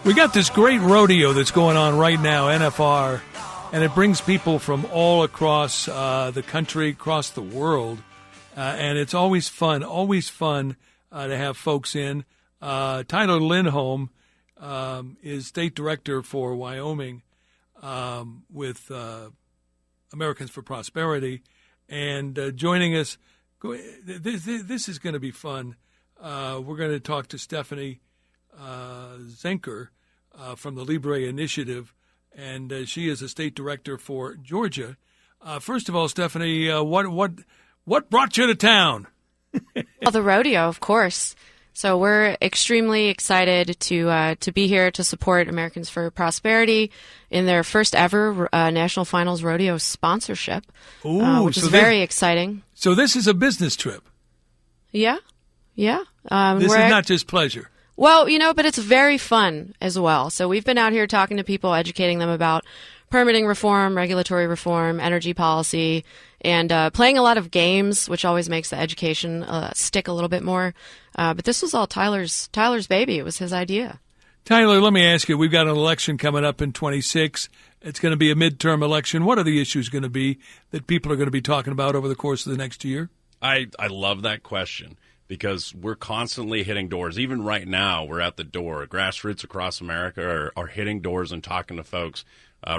We got this great rodeo that's going on right now, NFR, and it brings people from all across the country, across the world, and it's always fun to have folks in. Tyler Lindholm is state director for Wyoming with Americans for Prosperity, and joining us. This is going to be fun. We're going to talk to Stephanie Zenker from the LIBRE initiative, and she is a state director for Georgia. First of all, Stephanie, what brought you to town? Well, the rodeo, of course. So we're extremely excited to be here to support Americans for Prosperity in their first ever National Finals Rodeo sponsorship, which is very exciting. So this is a business trip. Yeah. This is not just pleasure. Well, but it's very fun as well. So we've been out here talking to people, educating them about permitting reform, regulatory reform, energy policy, and playing a lot of games, which always makes the education stick a little bit more. But this was all Tyler's baby. It was his idea. Tyler, let me ask you, we've got an election coming up in 26. It's going to be a midterm election. What are the issues going to be that people are going to be talking about over the course of the next year? I love that question, because we're constantly hitting doors. Even right now, we're at the door. Grassroots across America are hitting doors and talking to folks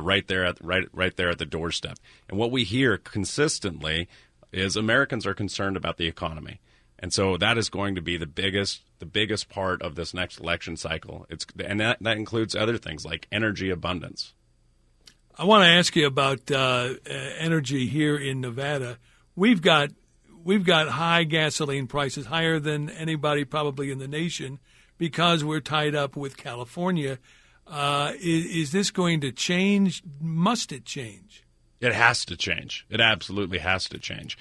right there at the doorstep. And what we hear consistently is Americans are concerned about the economy, and so that is going to be the biggest part of this next election cycle. And that includes other things like energy abundance. I want to ask you about energy here in Nevada. We've got high gasoline prices, higher than anybody probably in the nation, because we're tied up with California. Is this going to change? Must it change? It has to change. It absolutely has to change.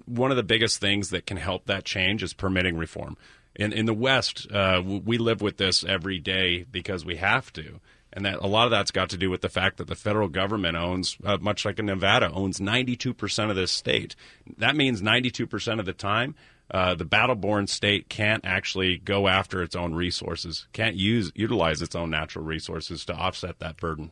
One of the biggest things that can help that change is permitting reform. In the West, we live with this every day because we have to. And that a lot of that's got to do with the fact that the federal government owns, much like in Nevada, owns 92% of this state. That means 92% of the time, the battle-born state can't actually go after its own resources, can't utilize its own natural resources to offset that burden.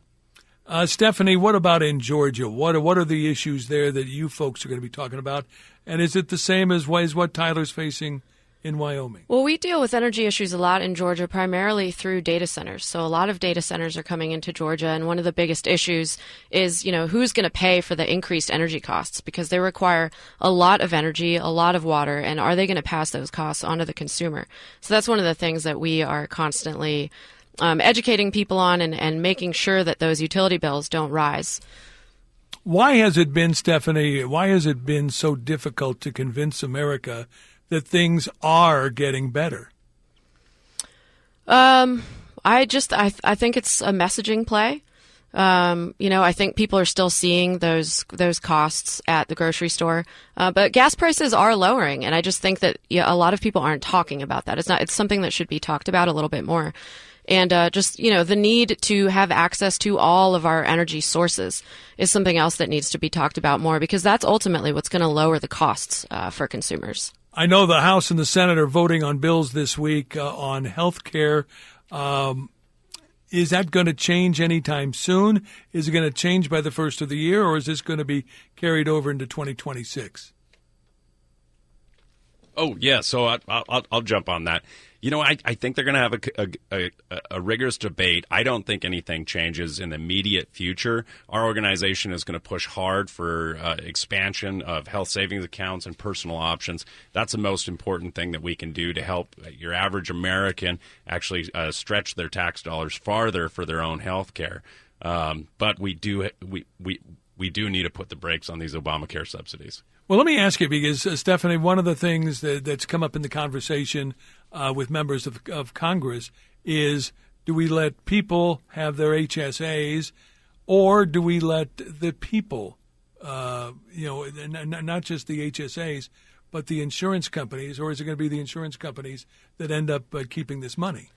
Stephanie, what about in Georgia? What are the issues there that you folks are going to be talking about? And is it the same as what Tyler's facing in Wyoming? Well, we deal with energy issues a lot in Georgia, primarily through data centers. So a lot of data centers are coming into Georgia, and one of the biggest issues is, who's going to pay for the increased energy costs, because they require a lot of energy, a lot of water, and are they going to pass those costs onto the consumer? So that's one of the things that we are constantly educating people on and making sure that those utility bills don't rise. Why has it been, Stephanie, so difficult to convince America that things are getting better? I think it's a messaging play. I think people are still seeing those costs at the grocery store, but gas prices are lowering, and I just think that a lot of people aren't talking about that. It's something that should be talked about a little bit more. And the need to have access to all of our energy sources is something else that needs to be talked about more, because that's ultimately what's going to lower the costs for consumers. I know the House and the Senate are voting on bills this week on health care. Is that going to change anytime soon? Is it going to change by the first of the year, or is this going to be carried over into 2026? Oh, yeah. So I'll jump on that. I think they're going to have a rigorous debate. I don't think anything changes in the immediate future. Our organization is going to push hard for expansion of health savings accounts and personal options. That's the most important thing that we can do to help your average American actually stretch their tax dollars farther for their own health care. But we do need to put the brakes on these Obamacare subsidies. Well, let me ask you, because, Stephanie, one of the things that's come up in the conversation with members of Congress is, do we let people have their HSAs, or do we let the people, not just the HSAs, but the insurance companies, or is it going to be the insurance companies that end up keeping this money?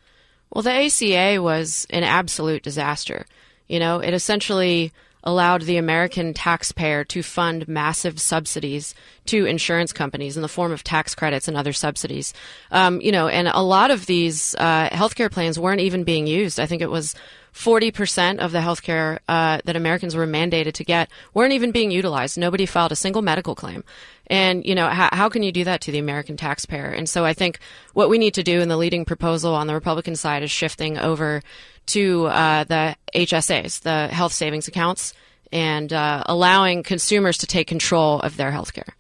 Well, the ACA was an absolute disaster. It essentially allowed the American taxpayer to fund massive subsidies to insurance companies in the form of tax credits and other subsidies. And a lot of these healthcare plans weren't even being used. I think it was 40% of the healthcare that Americans were mandated to get weren't even being utilized. Nobody filed a single medical claim. And, how can you do that to the American taxpayer? And so I think what we need to do, in the leading proposal on the Republican side, is shifting over to the HSAs, the health savings accounts, and allowing consumers to take control of their health care.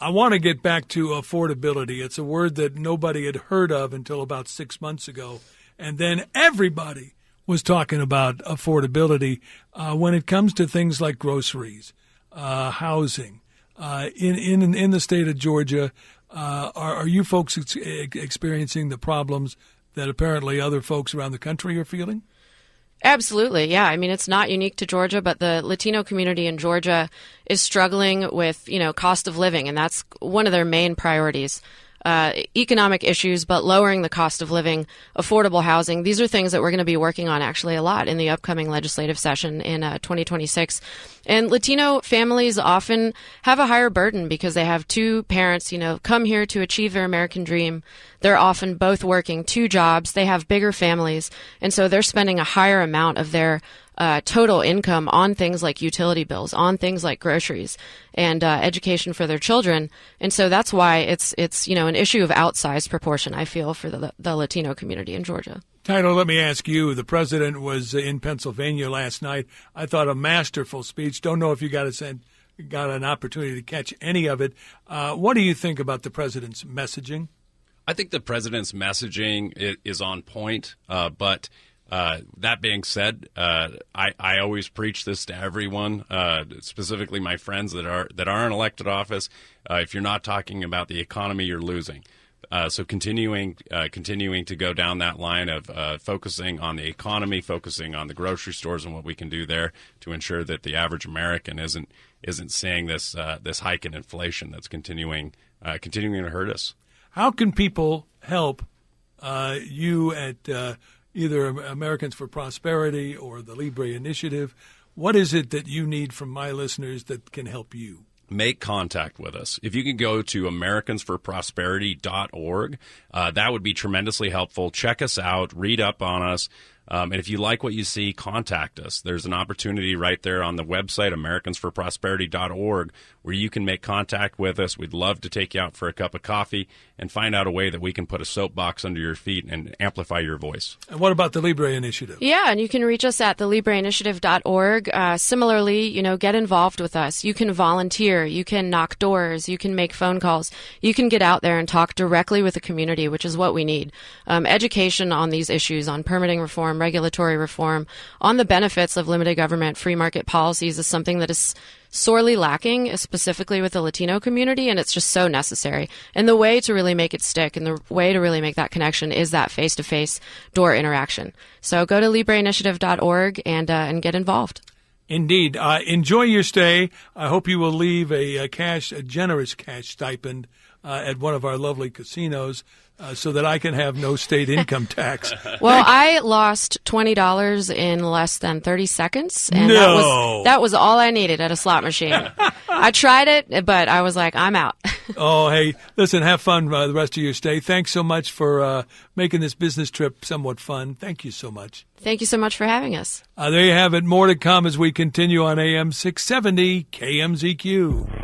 I want to get back to affordability. It's a word that nobody had heard of until about 6 months ago. And then everybody was talking about affordability when it comes to things like groceries, housing. In the state of Georgia, are you folks experiencing the problems that apparently other folks around the country are feeling? Absolutely. Yeah. I mean, it's not unique to Georgia, but the Latino community in Georgia is struggling with, cost of living, and that's one of their main priorities. Economic issues, but lowering the cost of living, affordable housing. These are things that we're going to be working on actually a lot in the upcoming legislative session in 2026. And Latino families often have a higher burden because they have two parents, come here to achieve their American dream. They're often both working 2 jobs. They have bigger families. And so they're spending a higher amount of their total income on things like utility bills, on things like groceries, and education for their children. And so that's why it's an issue of outsized proportion, I feel, for the Latino community in Georgia. Tino, let me ask you. The president was in Pennsylvania last night. I thought a masterful speech. Don't know if you got an opportunity to catch any of it. What do you think about the president's messaging? I think the president's messaging is on point, but that being said, I always preach this to everyone, specifically my friends that are in elected office. If you're not talking about the economy, you're losing. So continuing to go down that line of focusing on the economy, focusing on the grocery stores and what we can do there to ensure that the average American isn't seeing this hike in inflation that's continuing to hurt us. How can people help you at either Americans for Prosperity or the LIBRE initiative? What is it that you need from my listeners that can help you? Make contact with us. If you can go to americansforprosperity.org, that would be tremendously helpful. Check us out, read up on us. And if you like what you see, contact us. There's an opportunity right there on the website, americansforprosperity.org, where you can make contact with us. We'd love to take you out for a cup of coffee and find out a way that we can put a soapbox under your feet and amplify your voice. And what about the LIBRE Initiative? Yeah, and you can reach us at thelibreinitiative.org. Similarly, get involved with us. You can volunteer. You can knock doors. You can make phone calls. You can get out there and talk directly with the community, which is what we need. Education on these issues, on permitting reform, regulatory reform, on the benefits of limited government, free market policies is something that is sorely lacking, specifically with the Latino community, and it's just so necessary. And the way to really make it stick and the way to really make that connection is that face-to-face door interaction. So go to libreinitiative.org and get involved. Indeed. Enjoy your stay. I hope you will leave a generous cash stipend at one of our lovely casinos so that I can have no state income tax. Well, I lost $20 in less than 30 seconds, and no. that was all I needed at a slot machine. I tried it, but I was like, I'm out. Oh, hey, listen, have fun the rest of your stay. Thanks so much for making this business trip somewhat fun. Thank you so much. Thank you so much for having us. There you have it. More to come as we continue on AM 670 KMZQ.